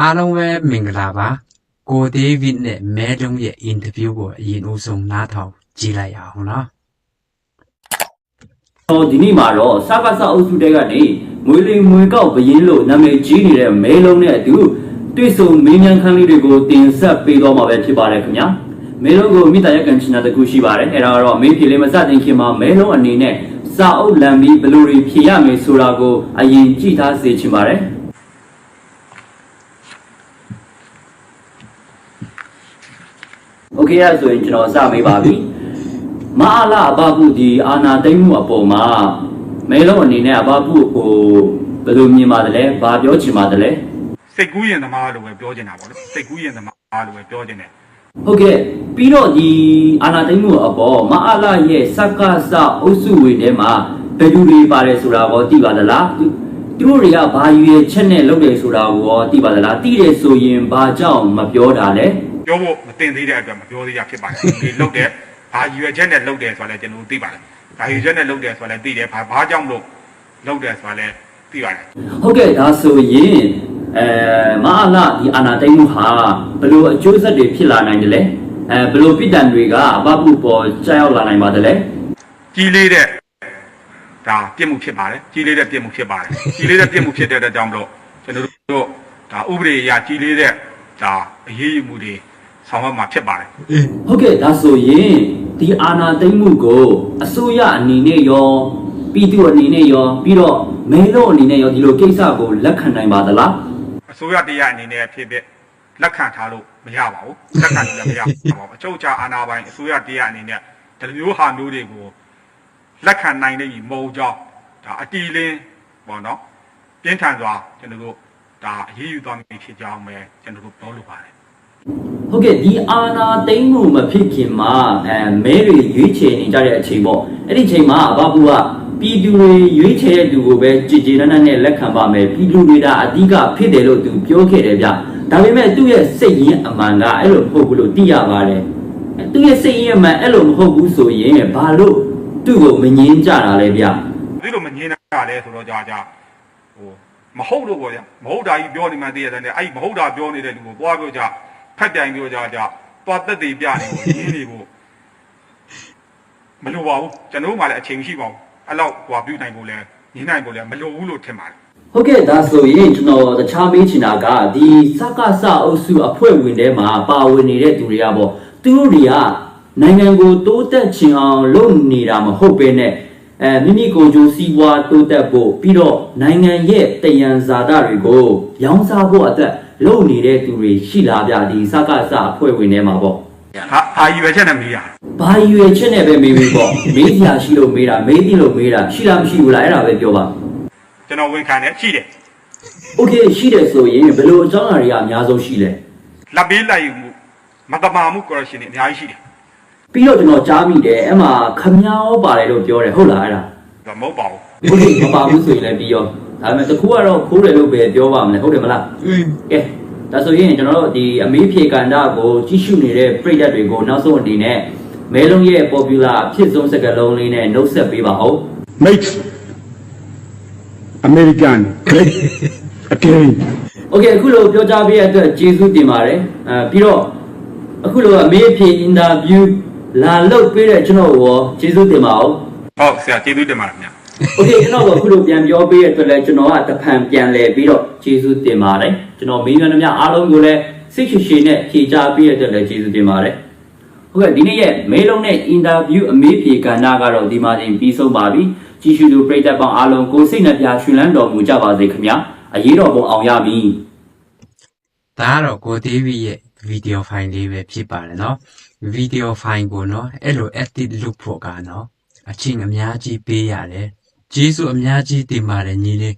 အားလုံးပဲမင်္ဂလာပါကိုဒေးဗစ်နဲ့မဲတုံးရဲ့အင်တာဗျူးကိုအရင်ဦးဆုံးနားထောင်ကြည့်လိုက်အောင်နော်ဒီနေ့မှာတော့စကားစအုပ်စုတဲကနေမွေးလိမ်မွေးကောက်ဘရင်လို့နာမည်ကြီးနေတဲ့မဲလုံးနဲ့အတူတွေ့ဆုံမင်းမြန်ခန်းလေးတွေကိုတင်ဆက်ပေးတော့မှာပဲဖြစ်ပါတယ်ခင်ဗျာမဲလုံးကိုမိသားရကန်ချင်တာတခုရှိပါတယ်အဲ့ဒါကတော့မင်းဖြေလေးမစတင်ခင်မှာမဲလုံးအနေနဲ့စာအုပ်လမ်းပြီးဘယ်လိုတွေဖြေရမယ်ဆိုတာကိုအရင်ကြည့်ထားစေချင်ပါတယ်โอเคအဲ့ဆိုရင်ကျွန်တော်စမေးပါပြီမအားလားအဘပုဒီအာနာသိမ့်မှုအပေါ်မှာမဲလုံးအနေနဲ့အဘပုကိုဘယ်လိုမြင်ပါတယ်လဲဘာပြောချင်ပါတယ်လဲစိတ်ကူးရင်သမားလို့ပဲပြောချင်တာပေါ့လေစိတ်ကူးရင်သမားလို့ပဲပြောချင်တယ်ဟုတ်ကဲ့ပြီးတော့ဒီအာနာသိမ့်မှုအပေါ်မအားလားရဲ့စက္ကစအုပ်စုဝင်ထဲမှာဘယ်သူတွေပါတယ်ဆိုတာကိုသိပါသလားသူတို့တွေကဘာရွေချက်နဲ့လုပ်တယ်ဆိုတာကိုရောသိပါသလားသိတယ်ဆိုရင်ဘာကြောင့်မပြောတာလဲပြောဖို့မတင်သေးတဲ့အတွက်မပြောသေးရဖြစ်ပါတယ်ဒီလုပ်တယ်ဘာရွေချက်နဲ့လုပ်တယ်ဆိုတာလည်းကျွန်တော်သိပါတယ်ဘာရွေချက်နဲ့လုပ်တယ်ဆိုတာလည်းသိတယ်ဘာကြောင့်လို့လုပ်တယ်ဆိုတာလည်းသိပါတယ်ဟုတ်ကဲ့ဒါဆိုရင်မအားလားဒီအာနာသိမ့်မှုဟာဘယ်လိုအကျိုးဆက်တွေဖြစ်လာနိုင်တယ်လဲဘယ်လိုပြစ်ဒဏ်တွေကအဘပုပေါ်ကြောက်ရောက်လာနိုင်ပါတယ်လဲကြီးလေးတဲ့ဒါပြစ်မှုဖြစ်ပါတယ်ကြီးလေးတဲ့ပြစ်မှုဖြစ်ပါတယ်ကြီးလေးတဲ့ပြစ်မှုဖြစ်တဲ့အတွက်ကြောင့်မလို့ကျွန်တော်တို့ဒါဥပဒေအရကြီးလေးတဲ့ဒါအရေးယူမှုတွေဆောင်ရွက်မှာဖြစ်ပါတယ်ဟုတ်ကဲ့ဒါဆိုရင်ဒီအာဏာသိမ်းမှုကိုအစိုးရအနေနဲ့ရောပြည်သူအနေနဲ့ရောပြီးတော့မဲလုံးအနေနဲ့ရောဒီလိုကိစ္စကိုလက်ခံနိုင်ပါသလားအစိုးရတရားအနေနဲ့ဖြစ်ဖြစ်လက်ခံထားလို့မရပါဘူးလက်ခံလို့လည်းမရပါဘူးအချုပ်အခြာအာဏာပိုင်အစိုးရတရားအနေနဲ့ဒီလိုမျိုးဟာမျိုးတွေကိုလက်ခံနိုင်တဲ့မဟုတ်ကြောင်းဒါအတီးလင်းပေါ့နော်ပြင်းထန်စွာကျွန်တော်တို့ဒါအရေးယူသွားမည်ဖြစ်ကြောင်းပဲကျွန်တော်တို့ပြောလိုပါတယ်ဟုတ်ကဲ့ဒီအာနာသိမ့်မှုမဖြစ်ခင်မှာမဲတွေရွေးချယ်နေကြတဲ့အချိန်ပေါ့အဲ့ဒီချိန်မှာအဘပုကပြည်သူတွေရွေးချယ်တဲ့လူကိုပဲကြည်ကြည်နန်းနန်းနဲ့လက်ခံပါမယ်ပြည်သူတွေဒါအဓိကဖြစ်တယ်လို့သူပြောခဲ့တယ်ဗျဒါပေမဲ့သူ့ရဲ့စိတ်ရင်းအမှန်ကအဲ့လိုမဟုတ်ဘူးလို့သိရပါတယ်သူ့ရဲ့စိတ်ရင်းအမှန်အဲ့လိုမဟုတ်ဘူးဆိုရင်ဘာလို့သူ့ကိုမငြင်းကြတာလဲဗျဒီလိုမငြင်းတာလဲဆိုတော့ကြာဟိုမဟုတ်လို့ပေါ့ဗျမဟုတ်တာကြီးပြောနေမှသိရတယ်အဲ့မဟုတ်တာပြောနေတဲ့လူကိုသွားပြောကြဖတ်တိုင်ပြောကြသွားသက်သေပြနေကိုရင်းနေဖို့မလိုပါဘူးကျွန်တော်မှလည်းအချိန်ရှိပါဘူးအဲ့လောက်ဟွာပြုနိုင်ဖို့လဲညင်းနိုင်ဖို့လဲမလိုဘူးလို့ထင်ပါတယ်ဟုတ်ကဲ့ဒါဆိုရင်ကျွန်တော်တခြားမေးချင်တာကဒီစက္ကစအုပ်စုအဖွဲ့ဝင်ထဲမှာပါဝင်နေတဲ့သူတွေကပေါ့သူတို့တွေကနိုင်ငံကိုတိုးတက်ချင်အောင်လုပ်နေတာမဟုတ်ဘဲနဲ့မိမိကိုယ်ကျိုးစီးပွားတိုးတက်ဖို့ပြီးတော့နိုင်ငံရဲ့တယံဇာတတွေကိုရောင်းစားဖို့အတွက်လုပ်နေတဲ့သူတွေရှိလားဗျဒီစက္ကစအဖွဲ့ဝင်ထဲမှာပေါ့ဟာရွယ်ချက်နဲ့မေးတာဘာရွယ်ချက်နဲ့ပဲမေးပြီးပေါ့မေးစရာရှိလို့မေးတာမေးသိလို့မေးတာရှိလားမရှိဘူးလားအဲ့ဒါပဲပြောပါကျွန်တော်ဝန်ခံတယ်ရှိတယ်โอเคရှိတယ်ဆိုရင်ဘယ်လိုအကြောင်းအရာတွေကအများဆုံးရှိလဲလက်ပေးလိုက်မှုမတမာမှု corruption တွေအများကြီးရှိတယ်ပြီးတော့ကျွန်တော်ကြားမိတယ်အဲ့မှာခမောင်းပါတယ်လို့ပြောတယ်ဟုတ်လားအဲ့ဒါမဟုတ်ပါဘူးဟုတ်တယ်မပါဘူးဆိုရင်လည်းပြီးရောဒါပေမဲ့တခုကတော့ခိုးတယ်လို့ပဲပြောပါမလဲဟုတ်တယ်မလားကဲဒါဆိုရင်ကျွန်တော်တို့ဒီအမေးဖြေကဏ္ဍကိုကြည့်ရှုနေတဲ့ပရိသတ်တွေကိုနောက်ဆုံးအနေနဲ့မဲလုံးရဲ့ popular အဖြစ်ဆုံးစကားလုံးလေးနဲ့နှုတ်ဆက်ပေးပါဦး Mate American great again โอเคအခုလိုပြောကြားပေးရတဲ့အတွက်ကျေးဇူးတင်ပါတယ်ပြီးတော့အခုလိုအမေးဖြေ interview လာလုပ်ပေးတဲ့ကျွန်တော်ကိုကျေးဇူးတင်ပါဦးဟုတ်ဆရာကျေးဇူးတင်ပါတယ်ခင်ဗျာโอเคကျွန်တော်ကအခုလိုပြန်ပြောပေးရတဲ့အတွက်လည်းကျွန်တော်ကတဖန်ပြန်လဲပြီးတော့ကျေးဇူးတင်ပါတယ်ကျွန်တော်မိန်းမများအားလုံးကိုလည်းစိတ်ရှိရှိနဲ့ဖြေကြားပေးရတဲ့အတွက်လည်းကျေးဇူးတင်ပါတယ်ဟုတ်ကဲ့ဒီနေ့ရဲ့မဲလုံးနဲ့ interview အမေးဖြေကဏ္ဍကတော့ဒီမှာတင်ပြီးဆုံးပါပြီကြည့်ရှုသူပရိသတ်ပေါင်းအားလုံးကိုစိတ်နှပြရှင်လန်းတော်မူကြပါစေခင်ဗျာအရေးတော်ပုံအောင်ရပြီဒါကတော့ကိုဒေးဗစ်ရဲ့ဗီဒီယိုဖိုင်လေးပဲဖြစ်ပါတယ်နော်ဗီဒီယိုဖိုင်ကိုနော်အဲ့လို edit လုပ်ဖို့ကနော်အချိန်အများကြီးပေးရတယ်ကျေးဇူးအများကြီးတင်ပါတယ်ညီလေး